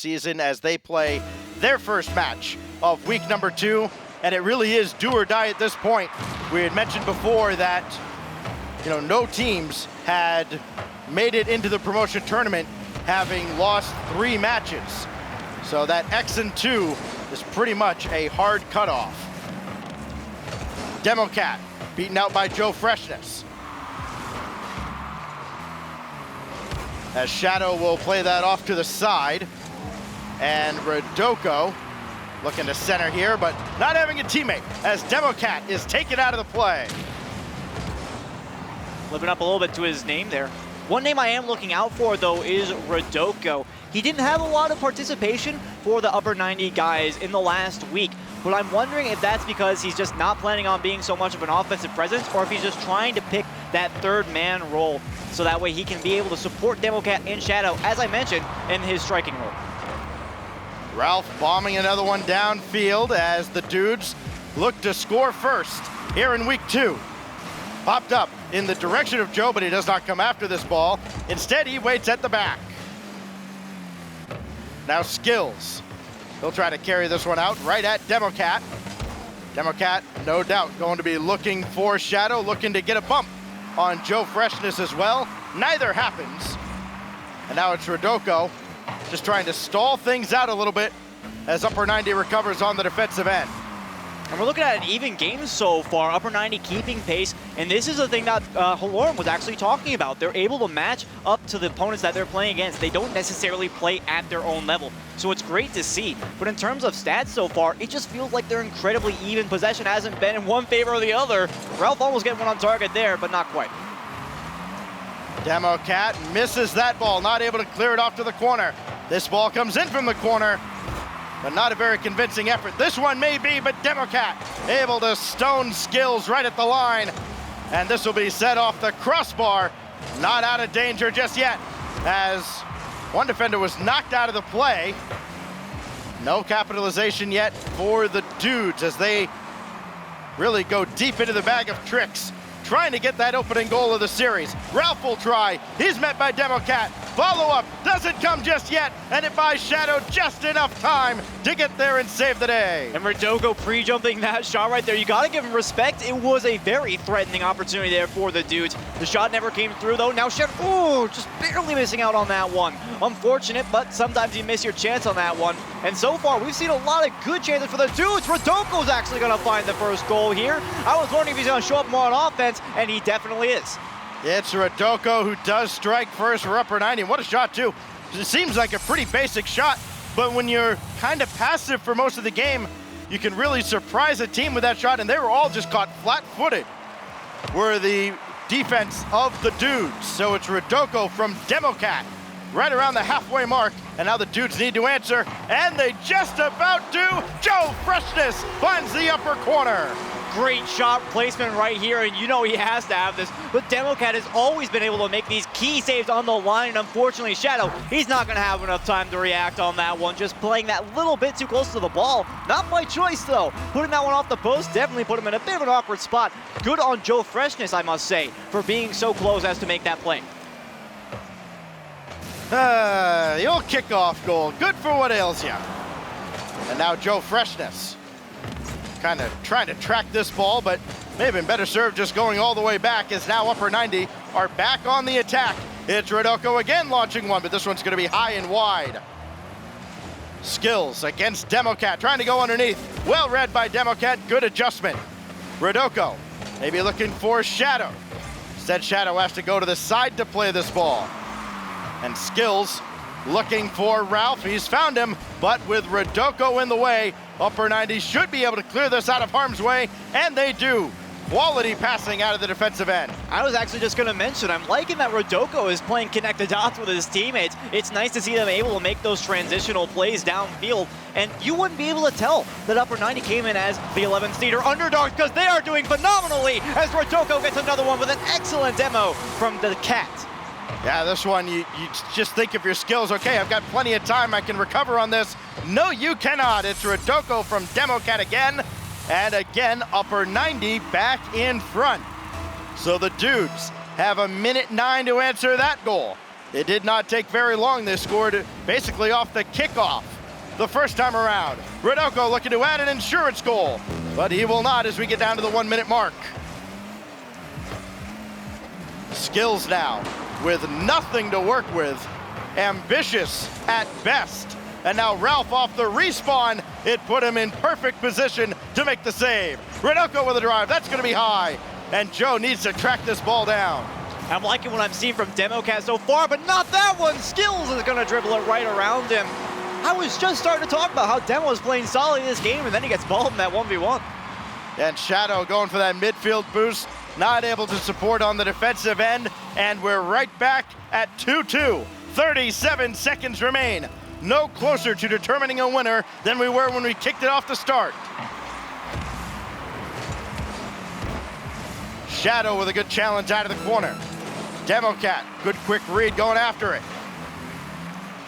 season as they play their first match of week number 2. And it really is do or die at this point. We had mentioned before that, no teams had made it into the promotion tournament having lost 3 matches. So that X&2 is pretty much a hard cutoff. Democat beaten out by Joe Freshness. As Shadow will play that off to the side. And Rodoko looking to center here, but not having a teammate as Democat is taken out of the play. Living up a little bit to his name there. One name I am looking out for, though, is Rodoko. He didn't have a lot of participation for the upper 90 guys in the last week, but I'm wondering if that's because he's just not planning on being so much of an offensive presence, or if he's just trying to pick that third man role, so that way he can be able to support Democat and Shadow, as I mentioned, in his striking role. Ralph bombing another one downfield as the dudes look to score first here in week 2. Popped up in the direction of Joe, but he does not come after this ball. Instead, he waits at the back. Now Skills. He'll try to carry this one out right at Democat. Democat, no doubt, going to be looking for Shadow, looking to get a bump on Joe Freshness as well. Neither happens. And now it's Rodoko just trying to stall things out a little bit as upper 90 recovers on the defensive end. And we're looking at an even game so far, upper 90 keeping pace, and this is the thing that Halorm was actually talking about. They're able to match up to the opponents that they're playing against. They don't necessarily play at their own level, so it's great to see. But in terms of stats so far, it just feels like they're incredibly even. Possession hasn't been in one favor or the other. Ralph almost getting one on target there, but not quite. Democat misses that ball, not able to clear it off to the corner. This ball comes in from the corner, but not a very convincing effort. This one may be, but Democat able to stone Skills right at the line. And this will be set off the crossbar. Not out of danger just yet, as one defender was knocked out of the play. No capitalization yet for the dudes as they really go deep into the bag of tricks, trying to get that opening goal of the series. Ralph will try. He's met by Democat. Follow-up doesn't come just yet, and it buys Shadow just enough time to get there and save the day. And Rodoko pre-jumping that shot right there. You got to give him respect. It was a very threatening opportunity there for the dudes. The shot never came through, though. Now Shadow, just barely missing out on that one. Unfortunate, but sometimes you miss your chance on that one. And so far, we've seen a lot of good chances for the dudes. Rodoko's actually going to find the first goal here. I was wondering if he's going to show up more on offense, and he definitely is. It's Rodoko who does strike first for upper 90. What a shot, too. It seems like a pretty basic shot, but when you're kind of passive for most of the game, you can really surprise a team with that shot, and they were all just caught flat-footed, were the defense of the dudes. So it's Rodoko from Democat right around the halfway mark, and now the dudes need to answer, and they just about do. Joe Freshness finds the upper corner. Great shot placement right here, and you know he has to have this. But Democat has always been able to make these key saves on the line, and unfortunately, Shadow, he's not going to have enough time to react on that one. Just playing that little bit too close to the ball. Not by choice, though. Putting that one off the post definitely put him in a bit of an awkward spot. Good on Joe Freshness, I must say, for being so close as to make that play. The old kickoff goal. Good for what ails ya. And now Joe Freshness kind of trying to track this ball, but may have been better served just going all the way back, as now upper 90 are back on the attack. It's Rodoko again launching one, but this one's going to be high and wide. Skills against Democat, trying to go underneath. Well read by Democat, good adjustment. Rodoko maybe looking for Shadow. Instead, Shadow has to go to the side to play this ball. And Skills looking for Ralph. He's found him, but with Rodoko in the way, upper 90 should be able to clear this out of harm's way, and they do. Quality passing out of the defensive end. I was actually just going to mention, I'm liking that Rodoko is playing connect the dots with his teammates. It's nice to see them able to make those transitional plays downfield, and you wouldn't be able to tell that upper 90 came in as the 11th seed or underdogs, because they are doing phenomenally as Rodoko gets another one with an excellent demo from the Cat. Yeah, this one, you just think of your skills. Okay, I've got plenty of time. I can recover on this. No, you cannot. It's Rodoko from Democat again. And again, upper 90 back in front. So the dudes have 1:09 to answer that goal. It did not take very long. They scored basically off the kickoff the first time around. Rodoko looking to add an insurance goal, but he will not as we get down to the 1 minute mark. Skills now with nothing to work with. Ambitious at best. And now Ralph off the respawn. It put him in perfect position to make the save. Rodoko with a drive. That's going to be high. And Joe needs to track this ball down. I'm liking what I'm seeing from Democat so far, but not that one. Skills is going to dribble it right around him. I was just starting to talk about how Demo is playing solid in this game, and then he gets balled in that 1v1. And Shadow going for that midfield boost, not able to support on the defensive end, and we're right back at 2-2. 37 seconds remain. No closer to determining a winner than we were when we kicked it off the start. Shadow with a good challenge out of the corner. Democat, good quick read going after it.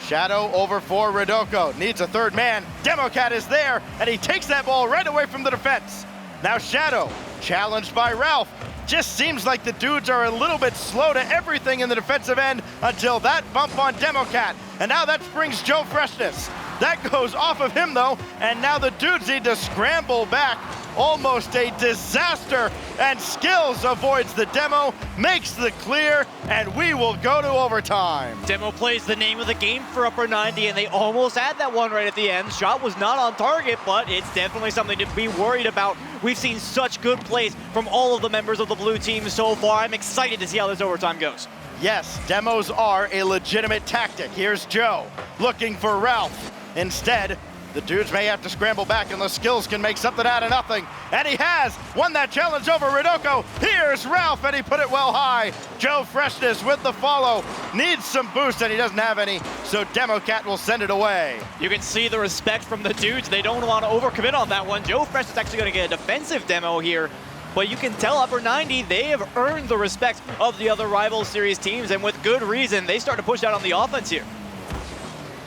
Shadow over for Rodoko, needs a third man. Democat is there, and he takes that ball right away from the defense. Now Shadow, challenged by Ralph. Just seems like the dudes are a little bit slow to everything in the defensive end until that bump on Democat. And now that brings Joe Freshness. That goes off of him though, and now the dudes need to scramble back. Almost a disaster, and Skills avoids the Demo, makes the clear, and we will go to overtime. Demo plays the name of the game for Upper 90, and they almost had that one right at the end. Shot was not on target, but it's definitely something to be worried about. We've seen such good plays from all of the members of the blue team so far. I'm excited to see how this overtime goes. Yes, demos are a legitimate tactic. Here's Joe looking for Ralph. Instead, the dudes may have to scramble back unless Skills can make something out of nothing. And he has won that challenge over Rodoko. Here's Ralph, and he put it well high. Joe Freshness with the follow. Needs some boost, and he doesn't have any, so Democat will send it away. You can see the respect from the dudes. They don't want to overcommit on that one. Joe Freshness is actually going to get a defensive demo here. But you can tell Upper 90, they have earned the respect of the other rival series teams, and with good reason. They start to push out on the offense here.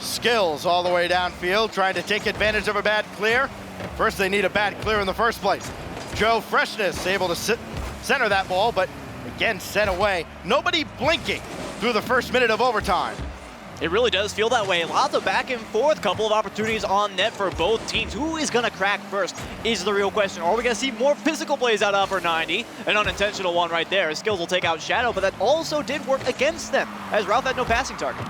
Skills all the way downfield, trying to take advantage of a bad clear. First, they need a bad clear in the first place. Joe Freshness able to center that ball, but again sent away. Nobody blinking through the first minute of overtime. It really does feel that way. Lots of back and forth, couple of opportunities on net for both teams. Who is going to crack first is the real question. Are we going to see more physical plays out of Upper 90? An unintentional one right there. Skills will take out Shadow, but that also did work against them, as Ralph had no passing target.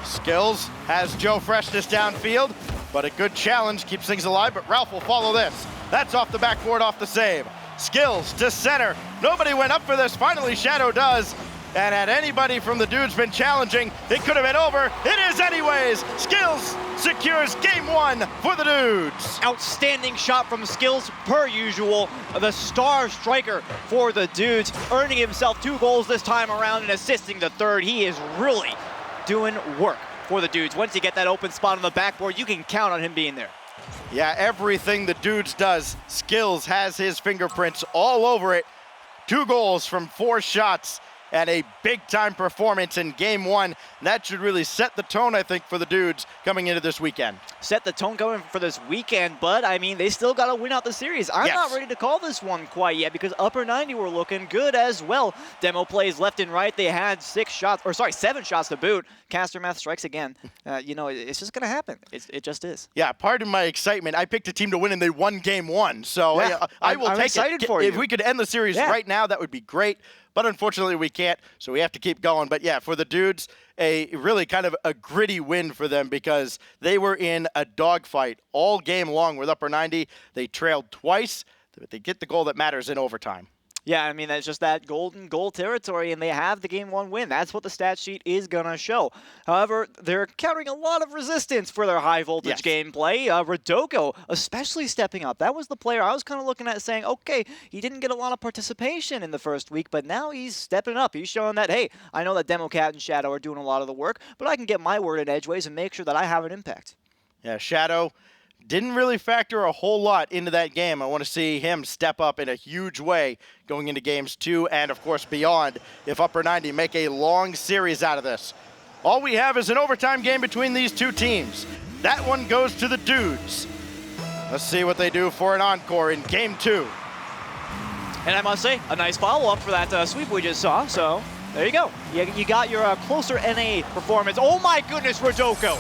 Skills has Joe Freshness downfield, but a good challenge keeps things alive, but Ralph will follow this. That's off the backboard, off the save. Skills to center. Nobody went up for this. Finally, Shadow does. And had anybody from the dudes been challenging, it could have been over. It is anyways. Skills secures game one for the dudes. Outstanding shot from Skills, per usual. The star striker for the dudes, earning himself 2 goals this time around and assisting the third. He is really doing work for the dudes. Once you get that open spot on the backboard, you can count on him being there. Yeah, everything the dudes does, Skills has his fingerprints all over it. 2 goals from 4 shots and a big-time performance in game one. That should really set the tone, I think, for the dudes coming into this weekend. Set the tone going for this weekend, but I mean, they still got to win out the series. I'm not ready to call this one quite yet because Upper 90 were looking good as well. Demo plays left and right. They had 7 shots to boot. Caster Math strikes again. You know, it's just going to happen. It just is. Yeah, pardon my excitement. I picked a team to win and they won game one. So yeah, I will take excited it. For you. If we could end the series right now, that would be great. But unfortunately, we can't, so we have to keep going. But yeah, for the dudes, a really kind of a gritty win for them because they were in a dogfight all game long with Upper 90. They trailed twice, but they get the goal that matters in overtime. Yeah, I mean, that's just that golden goal territory, and they have the game one win. That's what the stat sheet is going to show. However, they're encountering a lot of resistance for their high-voltage gameplay. Rodoko especially stepping up. That was the player I was kind of looking at saying, okay, he didn't get a lot of participation in the first week, but now he's stepping up. He's showing that, hey, I know that Democat and Shadow are doing a lot of the work, but I can get my word in edgeways and make sure that I have an impact. Yeah, Shadow didn't really factor a whole lot into that game. I want to see him step up in a huge way going into games 2 and, of course, beyond if Upper 90 make a long series out of this. All we have is an overtime game between these two teams. That one goes to the dudes. Let's see what they do for an encore in game 2. And I must say, a nice follow-up for that sweep we just saw, so There you go. You got your closer NA performance. Oh my goodness, Rodoko.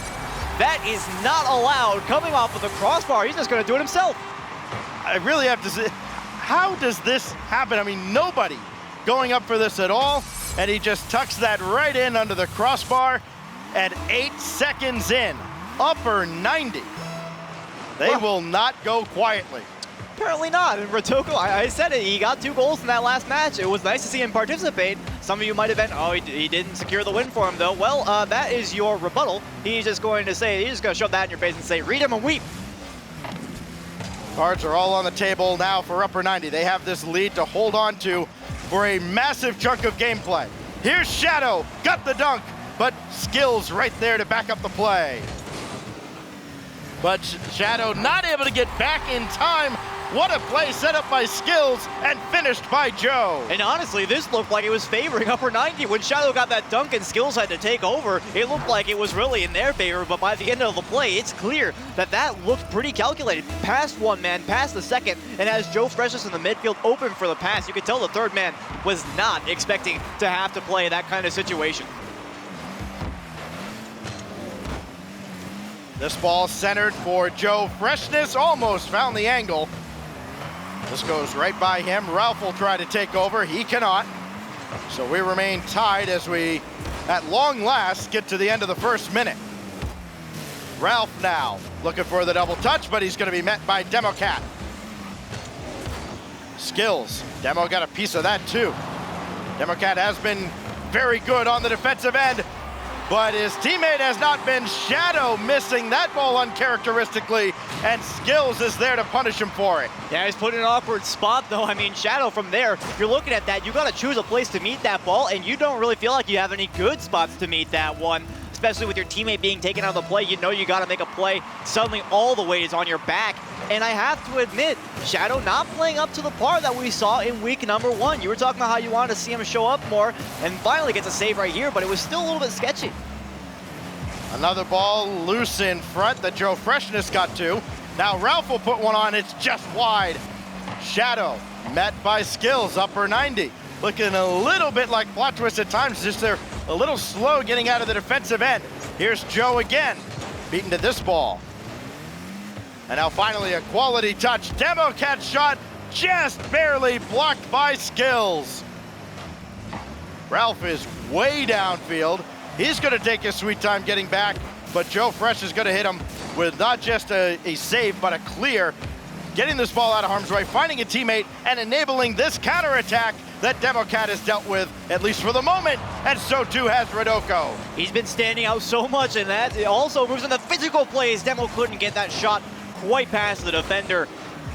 That is not allowed. Coming off of the crossbar, he's just going to do it himself. I really have to say, how does this happen? I mean, nobody going up for this at all, and he just tucks that right in under the crossbar at 8 seconds in. Upper 90. They will not go quietly. Apparently not. And Rodoko, I said it, he got 2 goals in that last match. It was nice to see him participate. Some of you might have been, oh, he didn't secure the win for him though. Well, that is your rebuttal. He's just going to shove that in your face and say, read him and weep. Cards are all on the table now for Upper 90. They have this lead to hold on to for a massive chunk of gameplay. Here's Shadow, got the dunk, but Skills right there to back up the play. But Shadow not able to get back in time. What a play set up by Skills and finished by Joe. And honestly, this looked like it was favoring Upper 90. When Shadow got that dunk and Skills had to take over, it looked like it was really in their favor, but by the end of the play, it's clear that that looked pretty calculated. Past one man, past the second, and as Joe Freshness in the midfield open for the pass, you could tell the third man was not expecting to have to play that kind of situation. This ball centered for Joe Freshness, almost found the angle. This goes right by him. Ralph will try to take over. He cannot. So we remain tied as we, at long last, get to the end of the first minute. Ralph now looking for the double touch, but he's going to be met by Democat. Skills. Demo got a piece of that too. Democat has been very good on the defensive end, but his teammate has not been. Shadow missing that ball uncharacteristically, and Skills is there to punish him for it. Yeah, he's put in an awkward spot though. I mean, Shadow from there, if you're looking at that, you got to choose a place to meet that ball, and you don't really feel like you have any good spots to meet that one. Especially with your teammate being taken out of the play, you know you got to make a play. Suddenly all the weight is on your back. And I have to admit, Shadow not playing up to the par that we saw in week number 1. You were talking about how you wanted to see him show up more, and finally gets a save right here, but it was still a little bit sketchy. Another ball loose in front that Joe Freshness got to. Now Ralph will put one on, it's just wide. Shadow met by Skills, Upper 90. Looking a little bit like plot twist at times, just they're a little slow getting out of the defensive end. Here's Joe again, beaten to this ball. And now finally a quality touch. Democat shot just barely blocked by Skills. Ralph is way downfield. He's gonna take his sweet time getting back, but Joe Fresh is gonna hit him with not just a save, but a clear. Getting this ball out of harm's way, finding a teammate, and enabling this counterattack that Democat has dealt with, at least for the moment, and so too has Rodoko. He's been standing out so much, and that also moves in the physical plays. Demo couldn't get that shot quite past the defender.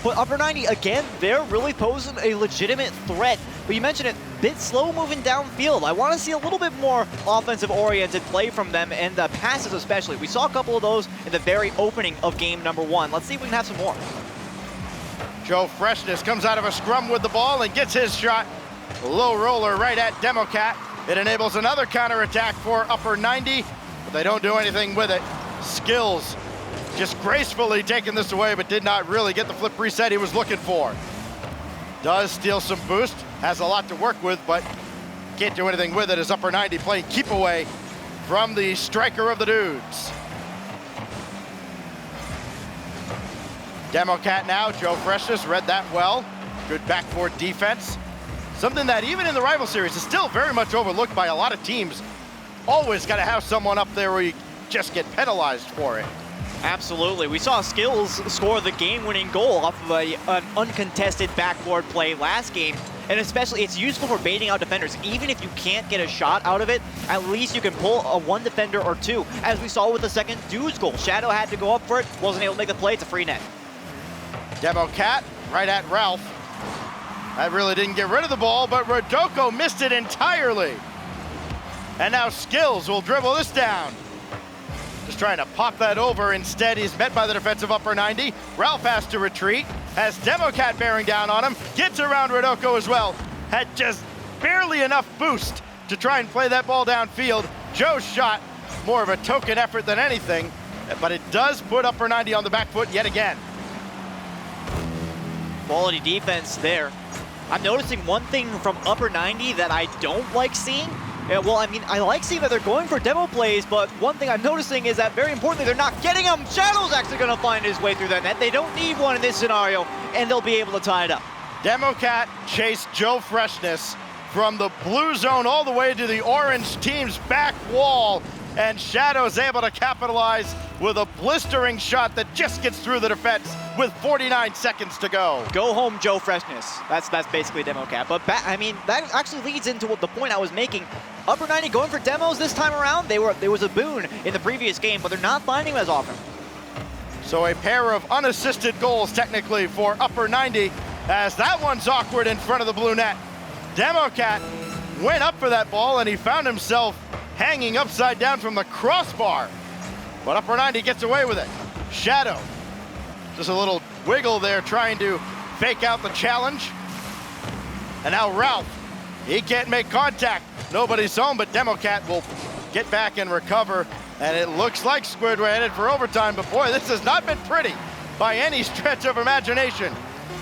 But Upper 90, again, they're really posing a legitimate threat. But you mentioned it, bit slow moving downfield. I want to see a little bit more offensive-oriented play from them, and the passes especially. We saw a couple of those in the very opening of game number 1. Let's see if we can have some more. Joe Freshness comes out of a scrum with the ball and gets his shot. Low roller right at Democat. It enables another counterattack for Upper 90, but they don't do anything with it. Skills just gracefully taking this away, but did not really get the flip reset he was looking for. Does steal some boost, has a lot to work with, but can't do anything with it as Upper 90 playing keep away from the striker of the dudes. Democat now, Joe Freshness read that well. Good backboard defense. Something that even in the rival series is still very much overlooked by a lot of teams. Always got to have someone up there where you just get penalized for it. Absolutely. We saw Skills score the game-winning goal off of an uncontested backboard play last game. And especially, it's useful for baiting out defenders. Even if you can't get a shot out of it, at least you can pull a one defender or two, as we saw with the second dude's goal. Shadow had to go up for it, wasn't able to make the play. It's a free net. Democat right at Ralph. That really didn't get rid of the ball, but Rodoko missed it entirely. And now Skills will dribble this down. Just trying to pop that over. Instead, he's met by the defensive Upper 90. Ralph has to retreat, has Democat bearing down on him, gets around Rodoko as well. Had just barely enough boost to try and play that ball downfield. Joe's shot, more of a token effort than anything, but it does put Upper 90 on the back foot yet again. Quality defense there. I'm noticing one thing from Upper 90 that I don't like seeing. Yeah, well, I mean, I like seeing that they're going for demo plays, but one thing I'm noticing is that, very importantly, they're not getting him. Shadow's actually going to find his way through that net. They don't need one in this scenario, and they'll be able to tie it up. Democat chased Joe Freshness from the blue zone all the way to the orange team's back wall, and Shadow's able to capitalize with a blistering shot that just gets through the defense with 49 seconds to go. Go home, Joe Freshness. That's basically Democat. But I mean, that actually leads into the point I was making. Upper 90 going for demos this time around. There was a boon in the previous game, but they're not finding them as often. So a pair of unassisted goals technically for Upper 90, as that one's awkward in front of the blue net. Democat went up for that ball and he found himself hanging upside down from the crossbar. But Upper 90 gets away with it. Shadow, just a little wiggle there trying to fake out the challenge. And now Ralph, he can't make contact. Nobody's home, but Democat will get back and recover. And it looks like Squid were headed for overtime, but boy, this has not been pretty by any stretch of imagination.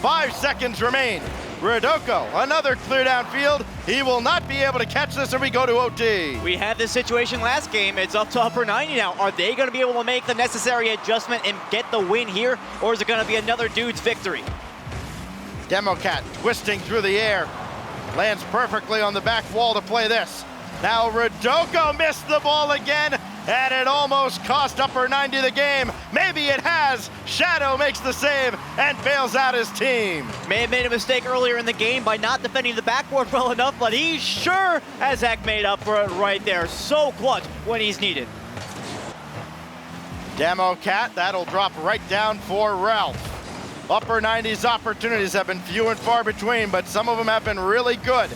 5 seconds remain. Rodoko, another clear downfield. He will not be able to catch this if we go to OT. We had this situation last game. It's up to Upper 90 now. Are they going to be able to make the necessary adjustment and get the win here, or is it going to be another dude's victory? Democat twisting through the air. Lands perfectly on the back wall to play this. Now Rodoko missed the ball again, and it almost cost Upper 90 the game. Maybe it has. Shadow makes the save and bails out his team. May have made a mistake earlier in the game by not defending the backboard well enough, but he sure as heck made up for it right there. So clutch when he's needed. Democat, that'll drop right down for Ralph. Upper 90's opportunities have been few and far between, but some of them have been really good.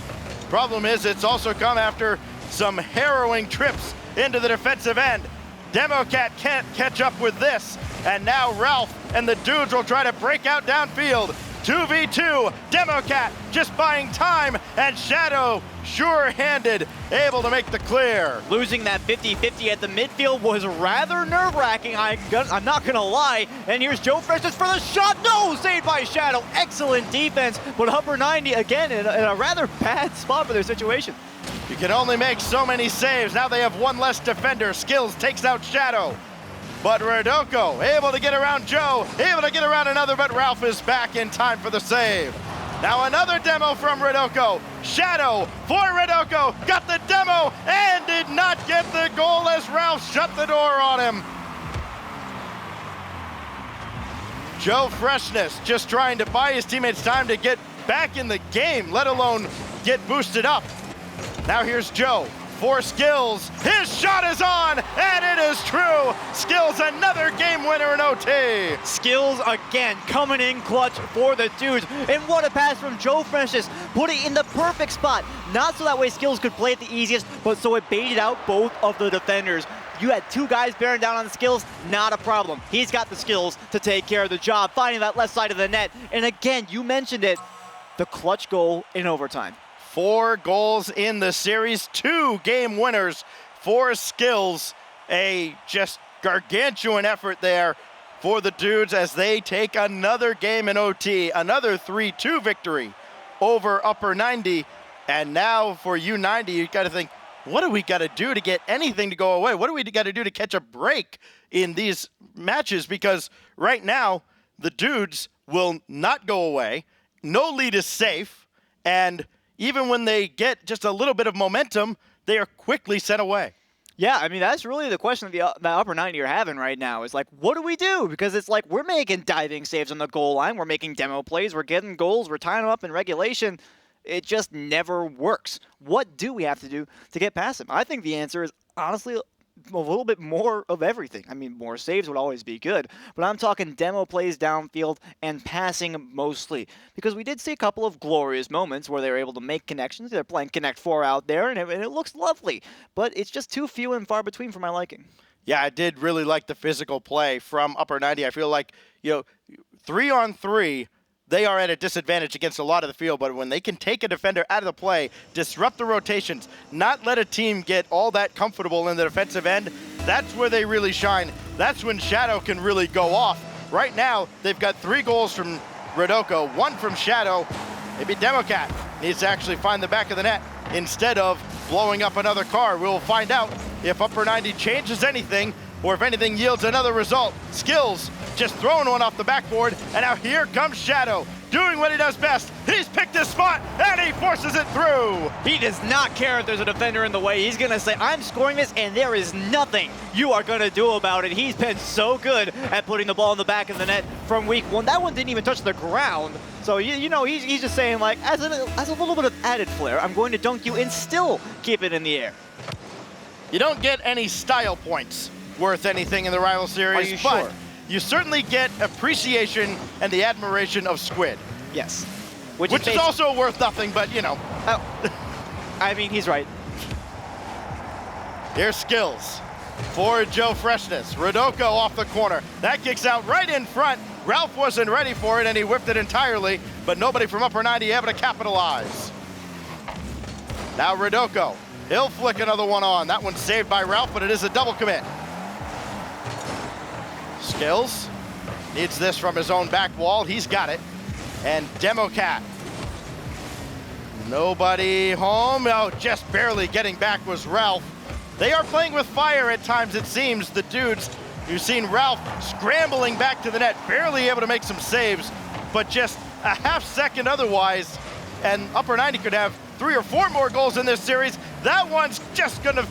Problem is, it's also come after some harrowing trips into the defensive end. Democat can't catch up with this, and now Ralph and the dudes will try to break out downfield. 2v2, Democat just buying time, and Shadow sure-handed, able to make the clear. Losing that 50-50 at the midfield was rather nerve-wracking, I'm not gonna lie. And here's Joe Freshness for the shot. No, saved by Shadow. Excellent defense, but Upper 90 again in a rather bad spot for their situation. You can only make so many saves. Now they have one less defender. Skills takes out Shadow. But Rodoko able to get around Joe, able to get around another, but Ralph is back in time for the save. Now another demo from Rodoko. Shadow for Rodoko, got the demo and did not get the goal as Ralph shut the door on him. Joe Freshness just trying to buy his teammates time to get back in the game, let alone get boosted up. Now here's Joe for Skills. His shot is on, and it is true. Skills, another game winner in OT. Skills again coming in clutch for the dudes. And what a pass from Joe Freshness. Put it in the perfect spot. Not so that way Skills could play it the easiest, but so it baited out both of the defenders. You had two guys bearing down on the Skills, not a problem. He's got the skills to take care of the job, finding that left side of the net. And again, you mentioned it, the clutch goal in overtime. 4 goals in the series, 2 game winners for Skills. A just gargantuan effort there for the dudes as they take another game in OT, another 3-2 victory over Upper 90. And now for U90, you got to think, what do we got to do to get anything to go away? What do we got to do to catch a break in these matches? Because right now, the dudes will not go away. No lead is safe, and even when they get just a little bit of momentum, they are quickly sent away. Yeah, I mean, that's really the question that Upper 90 are having right now is like, what do we do? Because it's like we're making diving saves on the goal line. We're making demo plays. We're getting goals. We're tying them up in regulation. It just never works. What do we have to do to get past them? I think the answer is honestly a little bit more of everything. I mean, more saves would always be good, but I'm talking demo plays downfield and passing mostly, because we did see a couple of glorious moments where they were able to make connections. They're playing Connect 4 out there, and it looks lovely, but it's just too few and far between for my liking. Yeah, I did really like the physical play from Upper 90. I feel like, 3-on-3, they are at a disadvantage against a lot of the field, but when they can take a defender out of the play, disrupt the rotations, not let a team get all that comfortable in the defensive end, that's where they really shine. That's when Shadow can really go off. Right now, they've got 3 goals from Rodoko, 1 from Shadow. Maybe Democat needs to actually find the back of the net instead of blowing up another car. We'll find out if Upper 90 changes anything or if anything yields another result. Skills just throwing one off the backboard, and now here comes Shadow, doing what he does best. He's picked his spot, and he forces it through. He does not care if there's a defender in the way. He's gonna say, I'm scoring this, and there is nothing you are gonna do about it. He's been so good at putting the ball in the back of the net from week one. That one didn't even touch the ground. So, you know, he's just saying, like, as a little bit of added flair, I'm going to dunk you and still keep it in the air. You don't get any style points worth anything in the Rival Series, Are you but sure? you certainly get appreciation and the admiration of Squid. Yes. Which is also worth nothing, but you know. I mean, he's right. Here's Skills for Joe Freshness. Rodoko off the corner. That kicks out right in front. Ralph wasn't ready for it, and he whipped it entirely, but nobody from Upper 90 able to capitalize. Now Rodoko. He'll flick another one on. That one's saved by Ralph, but it is a double commit. Skills needs this from his own back wall. He's got it. And Democat. Nobody home. Oh, just barely getting back was Ralph. They are playing with fire at times, it seems. The dudes, you've seen Ralph scrambling back to the net, barely able to make some saves, but just a half second otherwise, and Upper 90 could have 3 or 4 more goals in this series. That one's just gonna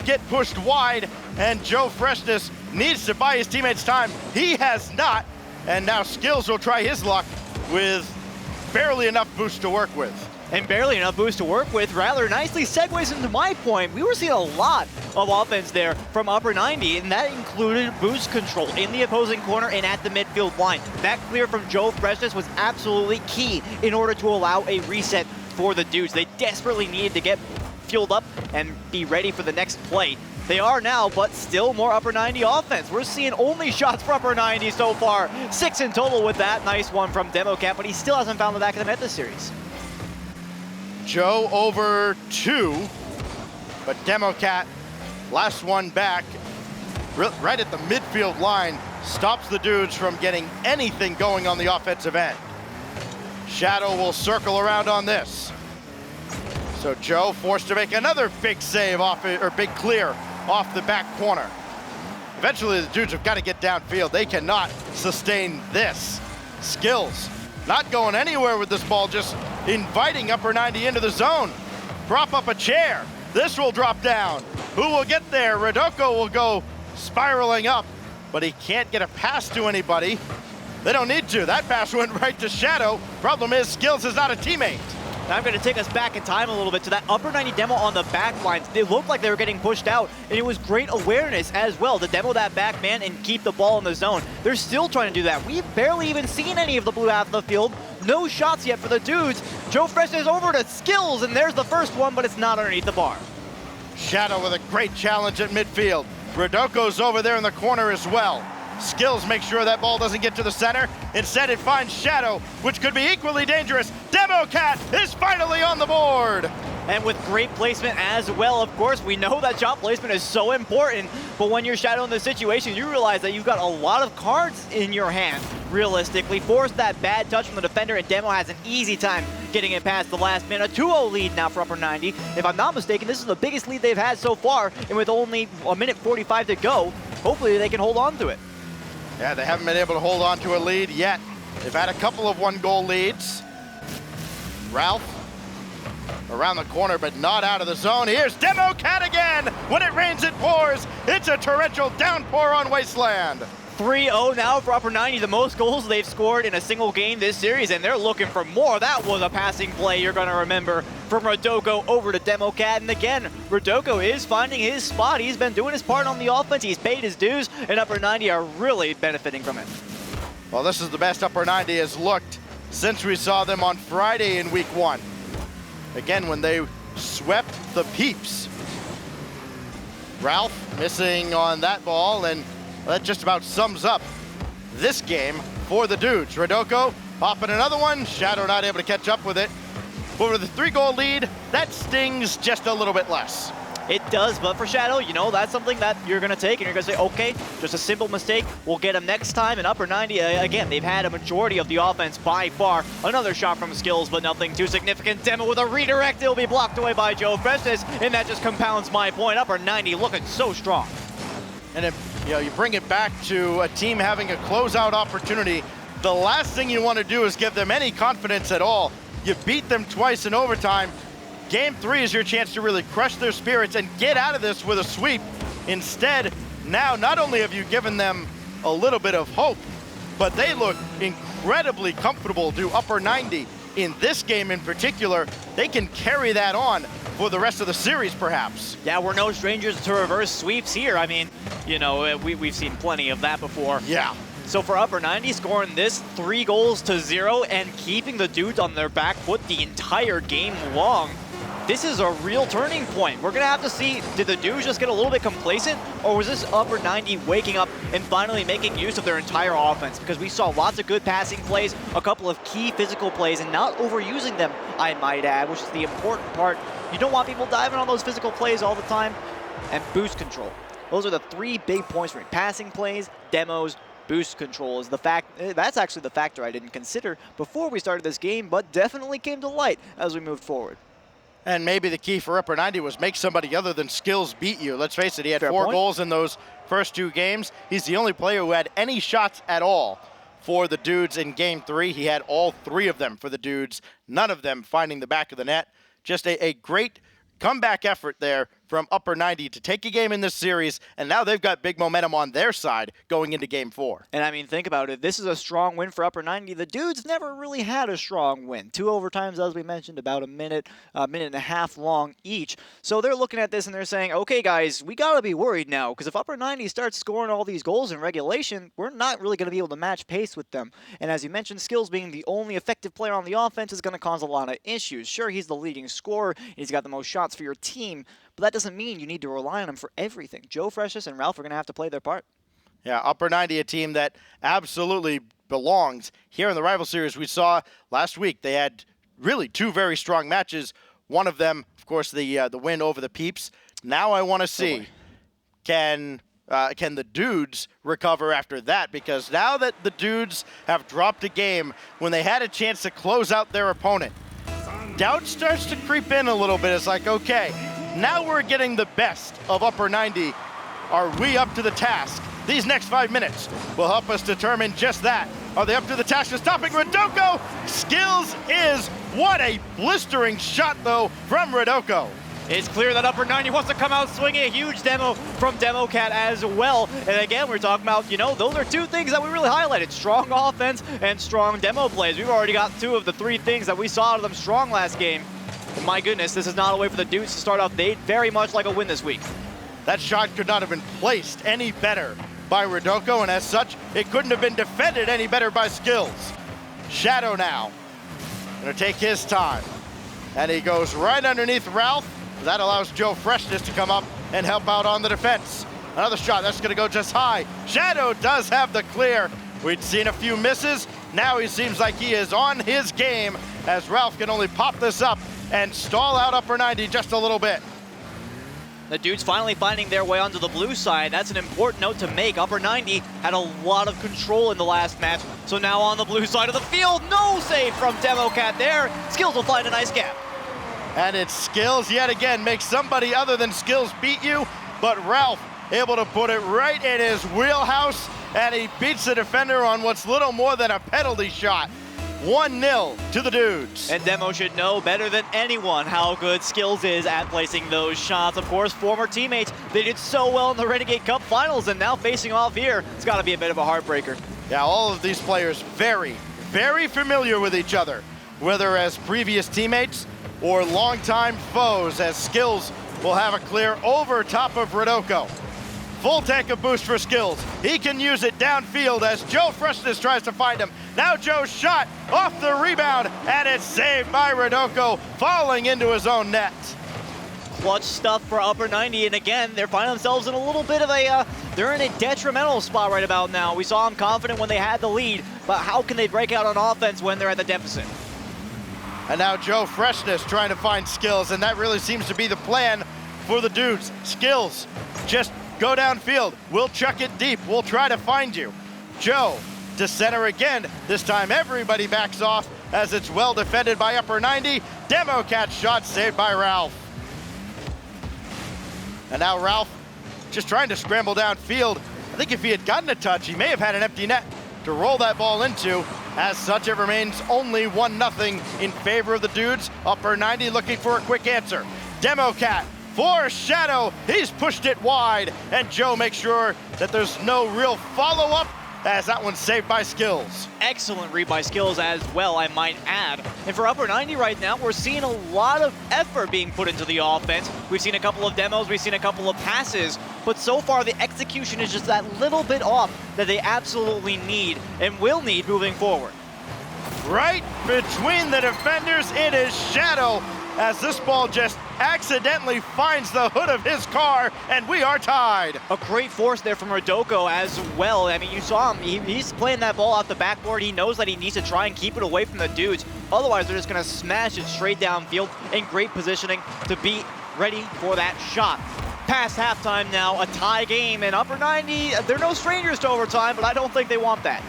get pushed wide, and Joe Freshness needs to buy his teammates time. He has not, and now Skills will try his luck with barely enough boost to work with. And barely enough boost to work with. Rattler nicely segues into my point. We were seeing a lot of offense there from Upper 90, and that included boost control in the opposing corner and at the midfield line. That clear from Joe Freshness was absolutely key in order to allow a reset for the dudes. They desperately needed to get fueled up and be ready for the next play. They are now, but still more Upper 90 offense. We're seeing only shots for Upper 90 so far. 6 in total with that. Nice one from Democat, but he still hasn't found the back of the net this series. Joe over 2, but Democat, last one back, right at the midfield line, stops the dudes from getting anything going on the offensive end. Shadow will circle around on this. So Joe forced to make another big save off it, or big clear off the back corner. Eventually the dudes have got to get downfield. They cannot sustain this. Skills not going anywhere with this ball, just inviting Upper 90 into the zone. Prop up a chair. This will drop down. Who will get there? Rodoko will go spiraling up, but he can't get a pass to anybody. They don't need to. That pass went right to Shadow. Problem is, Skills is not a teammate. Now I'm going to take us back in time a little bit to that Upper 90 demo on the back lines. They looked like they were getting pushed out, and it was great awareness as well to demo that back man and keep the ball in the zone. They're still trying to do that. We've barely even seen any of the blue half of the field. No shots yet for the dudes. Joe Freshness over to Skills, and there's the first one, but it's not underneath the bar. Shadow with a great challenge at midfield. Rodoko's over there in the corner as well. Skills make sure that ball doesn't get to the center. Instead, it finds Shadow, which could be equally dangerous. Democat is finally on the board. And with great placement as well, of course. We know that shot placement is so important, but when you're Shadow in this situation, you realize that you've got a lot of cards in your hand, realistically. Force that bad touch from the defender, and Demo has an easy time getting it past the last minute. A 2-0 lead now for Upper 90. If I'm not mistaken, this is the biggest lead they've had so far, and with only 1:45 to go, hopefully they can hold on to it. Yeah, they haven't been able to hold on to a lead yet. They've had a couple of 1-goal leads. Ralph around the corner, but not out of the zone. Here's Democat again. When it rains, it pours. It's a torrential downpour on Wasteland. 3-0 now for Upper 90, the most goals they've scored in a single game this series, and they're looking for more. That was a passing play you're going to remember from Rodoko over to Democat. And again, Rodoko is finding his spot. He's been doing his part on the offense. He's paid his dues, and Upper 90 are really benefiting from it. Well, this is the best Upper 90 has looked since we saw them on Friday in week 1. Again, when they swept the Peeps. Ralph missing on that ball, and that just about sums up this game for the dudes. Rodoko popping another one. Shadow not able to catch up with it. Over the 3-goal lead, that stings just a little bit less. It does, but for Shadow, you know, that's something that you're going to take, and you're going to say, okay, just a simple mistake, we'll get him next time. And upper 90, again, they've had a majority of the offense by far. Another shot from Skills, but nothing too significant. Demo with a redirect, it'll be blocked away by Joe Freshness, and that just compounds my point. Upper 90 looking so strong. And if you bring it back to a team having a closeout opportunity, the last thing you want to do is give them any confidence at all. You beat them twice in overtime. Game 3 is your chance to really crush their spirits and get out of this with a sweep. Instead, now not only have you given them a little bit of hope, but they look incredibly comfortable to upper 90. In this game in particular, they can carry that on for the rest of the series, perhaps. Yeah, we're no strangers to reverse sweeps here. I mean, you know, we've seen plenty of that before. Yeah. So for upper 90, scoring this 3-0 and keeping the dudes on their back foot the entire game long, this is a real turning point. We're gonna have to see, did the dudes just get a little bit complacent, or was this upper 90 waking up and finally making use of their entire offense? Because we saw lots of good passing plays, a couple of key physical plays, and not overusing them, I might add, which is the important part. You don't want people diving on those physical plays all the time, and boost control. Those are the 3 big points for me. Passing plays, demos, boost control is the fact. That's actually the factor I didn't consider before we started this game, but definitely came to light as we moved forward. And maybe the key for upper 90 was make somebody other than Skills beat you. Let's face it, he had 4 goals in those first 2 games. He's the only player who had any shots at all for the dudes in game 3. He had all 3 of them for the dudes, none of them finding the back of the net. Just a great comeback effort there from upper 90 to take a game in this series, and now they've got big momentum on their side going into game 4. And I mean, think about it. This is a strong win for upper 90. The dudes never really had a strong win. 2 overtimes, as we mentioned, about a minute and a half long each. So they're looking at this and they're saying, okay, guys, we got to be worried now, because if upper 90 starts scoring all these goals in regulation, we're not really going to be able to match pace with them. And as you mentioned, Skills being the only effective player on the offense is going to cause a lot of issues. Sure, he's the leading scorer. He's got the most shots for your team, but that doesn't mean you need to rely on him for everything. Joe Freshness and Ralph are going to have to play their part. Yeah, upper 90, a team that absolutely belongs. Here in the rival series we saw last week, they had really 2 very strong matches. One of them, of course, the win over the Peeps. Now I want to see, can the dudes recover after that? Because now that the dudes have dropped a game when they had a chance to close out their opponent, doubt starts to creep in a little bit. It's like, okay, now we're getting the best of upper 90. Are we up to the task? These next 5 minutes will help us determine just that. Are they up to the task of stopping Rodoko? Skills is. What a blistering shot, though, from Rodoko. It's clear that upper 90 wants to come out swinging. A huge demo from Democat as well. And again, we're talking about, you know, those are 2 things that we really highlighted. Strong offense and strong demo plays. We've already got 2 of the 3 things that we saw out of them strong last game. And my goodness, this is not a way for the dudes to start off. They'd very much like a win this week. That shot could not have been placed any better by Rodoko, and as such, it couldn't have been defended any better by Skills. Shadow now gonna take his time, and he goes right underneath Ralph. That allows Joe Freshness to come up and help out on the defense. Another shot, that's gonna go just high. Shadow does have the clear. We'd seen a few misses. Now he seems like he is on his game, as Ralph can only pop this up and stall out upper 90 just a little bit. The dudes finally finding their way onto the blue side. That's an important note to make. Upper 90 had a lot of control in the last match. So now on the blue side of the field, no save from Democat there. Skills will find a nice gap. And it's Skills yet again. Make somebody other than Skills beat you, but Ralph able to put it right in his wheelhouse, and he beats the defender on what's little more than a penalty shot. 1-0 to the dudes. And Demo should know better than anyone how good Skills is at placing those shots. Of course, former teammates, they did so well in the Renegade Cup Finals, and now facing off here, it's got to be a bit of a heartbreaker. Yeah, all of these players very, very familiar with each other, whether as previous teammates or longtime foes, as Skills will have a clear over top of Rodoko. Full tank of boost for Skills. He can use it downfield as Joe Freshness tries to find him. Now Joe's shot off the rebound, and it's saved by Rodoko, falling into his own net. Clutch stuff for upper 90, and again, they're finding themselves in a little bit of a, they're in a detrimental spot right about now. We saw them confident when they had the lead, but how can they break out on offense when they're at the deficit? And now Joe Freshness trying to find Skills, and that really seems to be the plan for the dudes. Skills, just go downfield. We'll chuck it deep. We'll try to find you. Joe to center again. This time everybody backs off as it's well defended by Upper 90. Democat shot saved by Ralph. And now Ralph just trying to scramble downfield. I think if he had gotten a touch, he may have had an empty net to roll that ball into. As such, it remains only 1-0 in favor of the dudes. Upper 90 looking for a quick answer. Democat for Shadow. He's pushed it wide, and Joe makes sure that there's no real follow-up as that one's saved by Skills. Excellent read by Skills as well, I might add. And for Upper 90 right now, we're seeing a lot of effort being put into the offense. We've seen a couple of demos, we've seen a couple of passes, but so far the execution is just that little bit off that they absolutely need and will need moving forward. Right between the defenders, it is Shadow as this ball just accidentally finds the hood of his car, and we are tied. A great force there from Rodoko as well. I mean, you saw him, he's playing that ball off the backboard. He knows that he needs to try and keep it away from the dudes. Otherwise, they're just gonna smash it straight downfield in great positioning to be ready for that shot. Past halftime now, a tie game, and Upper 90, they're no strangers to overtime, but I don't think they want that.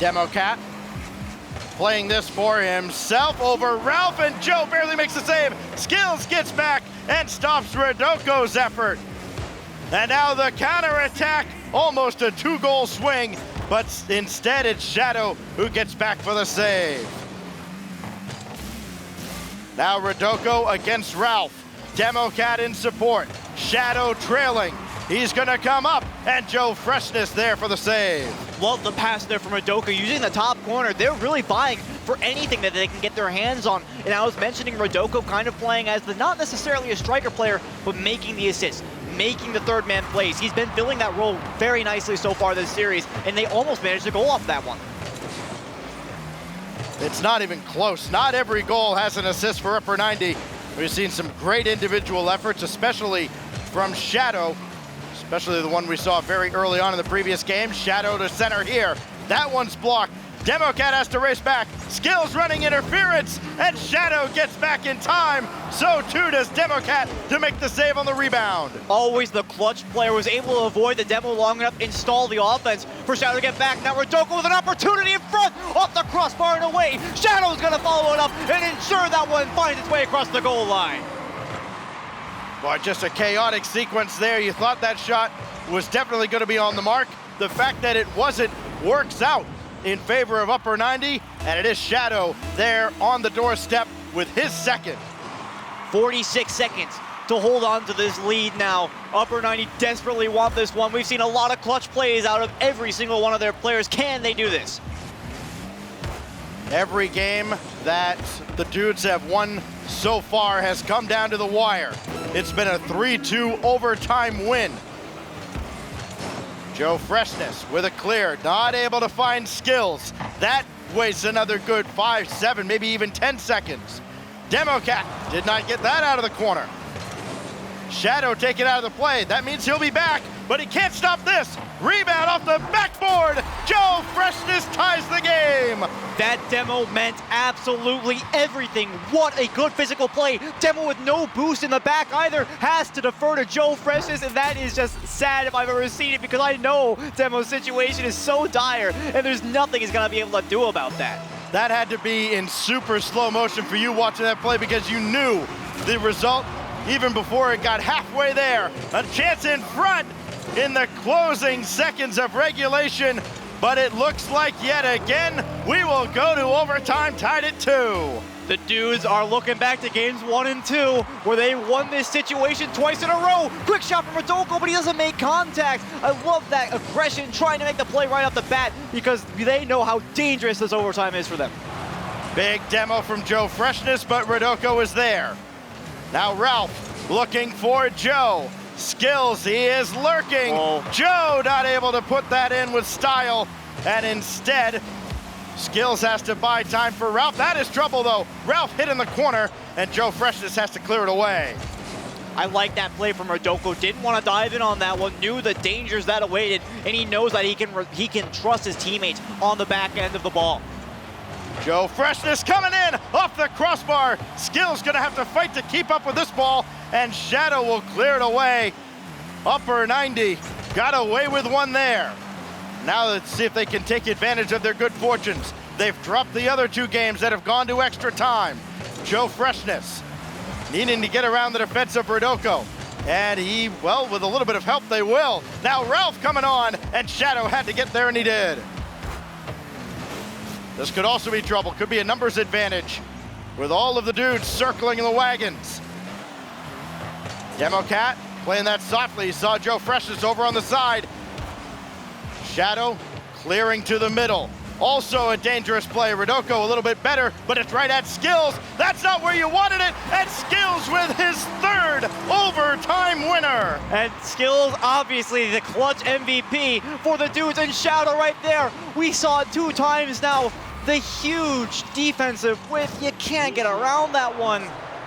Democat playing this for himself over Ralph, and Joe barely makes the save. Skills gets back and stops Rodoko's effort. And now the counterattack, almost a 2-goal swing, but instead it's Shadow who gets back for the save. Now Rodoko against Ralph. Democat in support. Shadow trailing. He's gonna come up, and Joe Freshness there for the save. Love the pass there from Rodoko using the top corner. They're really vying for anything that they can get their hands on. And I was mentioning Rodoko kind of playing as the not necessarily a striker player, but making the assists, making the third man plays. He's been filling that role very nicely so far this series, and they almost managed to go off that one. It's not even close. Not every goal has an assist for Upper 90. We've seen some great individual efforts, especially from Shadow. Especially the one we saw very early on in the previous game. Shadow to center here. That one's blocked. Democat has to race back. Skills running interference, and Shadow gets back in time. So too does Democat to make the save on the rebound. Always the clutch player was able to avoid the demo long enough, install the offense for Shadow to get back. Now Rodoko with an opportunity in front, off the crossbar and away. Shadow's gonna follow it up and ensure that one finds its way across the goal line. Boy, just a chaotic sequence there. You thought that shot was definitely going to be on the mark. The fact that it wasn't works out in favor of Upper 90, and it is Shadow there on the doorstep with his second. 46 seconds to hold on to this lead now. Upper 90 desperately want this one. We've seen a lot of clutch plays out of every single one of their players. Can they do this? Every game that the dudes have won so far has come down to the wire. It's been a 3-2 overtime win. Joe Freshness with a clear, not able to find Skills. That wastes another good 5, 7, maybe even 10 seconds. Democat did not get that out of the corner. Shadow take it out of the play. That means he'll be back, but he can't stop this. Rebound off the backboard. Joe Freshness ties the game. That demo meant absolutely everything. What a good physical play. Demo with no boost in the back either has to defer to Joe Freshness, and that is just sad if I've ever seen it, because I know Demo's situation is so dire, and there's nothing he's gonna be able to do about that. That had to be in super slow motion for you watching that play, because you knew the result even before it got halfway there. A chance in front in the closing seconds of regulation, but it looks like yet again we will go to overtime tied at 2. The dudes are looking back to games 1 and 2 where they won this situation twice in a row. Quick shot from Rodoko, but he doesn't make contact. I love that aggression, trying to make the play right off the bat, because they know how dangerous this overtime is for them. Big demo from Joe Freshness, but Rodoko is there. Now Ralph looking for Joe. Skills, he is lurking. Oh. Joe not able to put that in with style, and instead, Skills has to buy time for Ralph. That is trouble though. Ralph hit in the corner, and Joe Freshness has to clear it away. I like that play from Rodoko. Didn't want to dive in on that one. Knew the dangers that awaited, and he knows that he can trust his teammates on the back end of the ball. Joe Freshness coming in off the crossbar. Skills gonna have to fight to keep up with this ball, and Shadow will clear it away. Upper 90, got away with one there. Now let's see if they can take advantage of their good fortunes. They've dropped the other 2 games that have gone to extra time. Joe Freshness needing to get around the defense of Rodoko. And he, well, with a little bit of help, they will. Now Ralph coming on, and Shadow had to get there, and he did. This could also be trouble. Could be a numbers advantage with all of the dudes circling the wagons. Democat playing that softly. He saw Joe Freshness over on the side. Shadow clearing to the middle. Also a dangerous play. Rodoko a little bit better, but it's right at Skills. That's not where you wanted it. And Skills with his 3rd overtime winner. And Skills, obviously the clutch MVP for the dudes, and Shadow right there. We saw it 2 times now. The huge defensive width. You can't get around that one.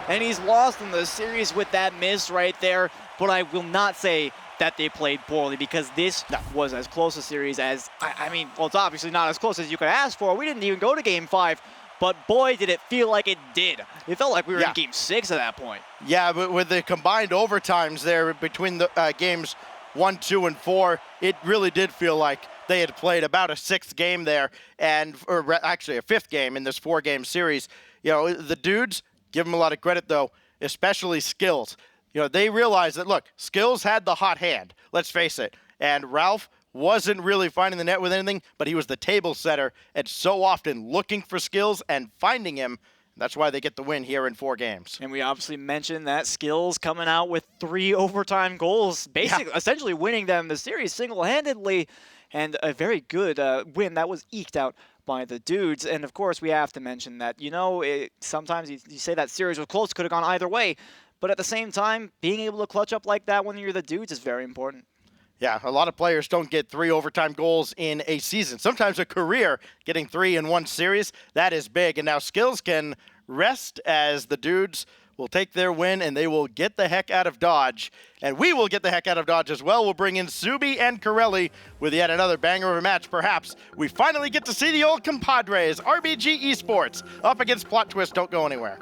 And he's lost in the series with that miss right there. But I will not say that they played poorly, because this was as close a series as, I mean, well, it's obviously not as close as you could ask for. We didn't even go to Game 5, but boy, did it feel like it did. It felt like we were in Game 6 at that point. Yeah, but with the combined overtimes there between the games 1, 2, and 4, it really did feel like they had played about a 6th game there, or actually a 5th game in this 4-game series. You know, the dudes, give them a lot of credit though, especially Skills. You know, they realized that, look, Skills had the hot hand, let's face it, and Ralph wasn't really finding the net with anything, but he was the table setter, and so often looking for Skills and finding him. That's why they get the win here in 4 games. And we obviously mentioned that Skills coming out with 3 overtime goals, basically, essentially winning them the series single-handedly, and a very good win that was eked out by the dudes. And of course, we have to mention that, you know, sometimes you say that series was close, could have gone either way. But at the same time, being able to clutch up like that when you're the dudes is very important. Yeah, a lot of players don't get 3 overtime goals in a season. Sometimes a career, getting 3 in 1 series, that is big. And now Skills can rest as the dudes will take their win, and they will get the heck out of Dodge. And we will get the heck out of Dodge as well. We'll bring in Subi and Corelli with yet another banger of a match, perhaps. We finally get to see the old compadres, RBG Esports, up against Plot Twist. Don't go anywhere.